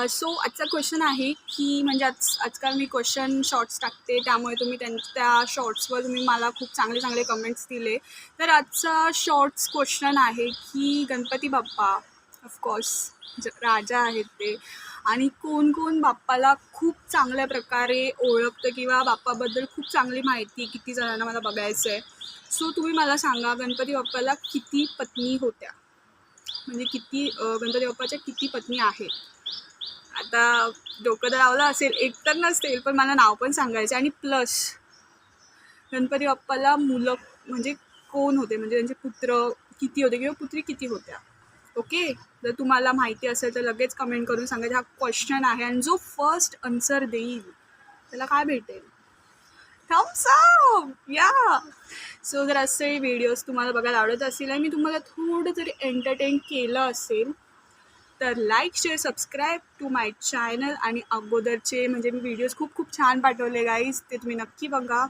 So आजचा question आहे की म्हणजे आजकाल मी क्वेश्चन शॉर्ट्स टाकते, त्यामुळे तुम्ही त्या शॉर्ट्सवर तुम्ही मला खूप चांगले चांगले कमेंट्स दिले. तर आजचा शॉर्ट्स क्वेश्चन आहे की गणपती बाप्पा ऑफकोर्स राजा आहेत ते, आणि कोण कोण बाप्पाला खूप चांगल्या प्रकारे ओळखतं किंवा बाप्पाबद्दल खूप चांगली माहिती किती जणांना मला बघायचं आहे. सो तुम्ही मला सांगा, गणपती बाप्पाला किती पत्नी होत्या, म्हणजे गणपती बाप्पाच्या किती पत्नी आहेत? आता डोकं तर लावलं असेल, एक तर नसेल, पण मला नाव पण सांगायचं. आणि प्लस गणपती बाप्पाला मुलं म्हणजे कोण होते, म्हणजे त्यांचे पुत्र किती होते किंवा पुत्री किती होत्या. ओके, जर तुम्हाला माहिती असेल तर लगेच कमेंट करून सांगायचं. हा क्वेश्चन आहे आणि जो फर्स्ट आन्सर देईल त्याला काय भेटेल? Thums up. या. सो जर असे व्हिडिओज तुम्हाला बघायला आवडत असेल आणि मी तुम्हाला थोडं जरी एंटरटेन केलं असेल तर like, share, subscribe to my channel. आणि अगोदरचे म्हणजे मी व्हिडिओज खूप खूप छान पाठवले गाईज, ते तुम्ही नक्की बघा.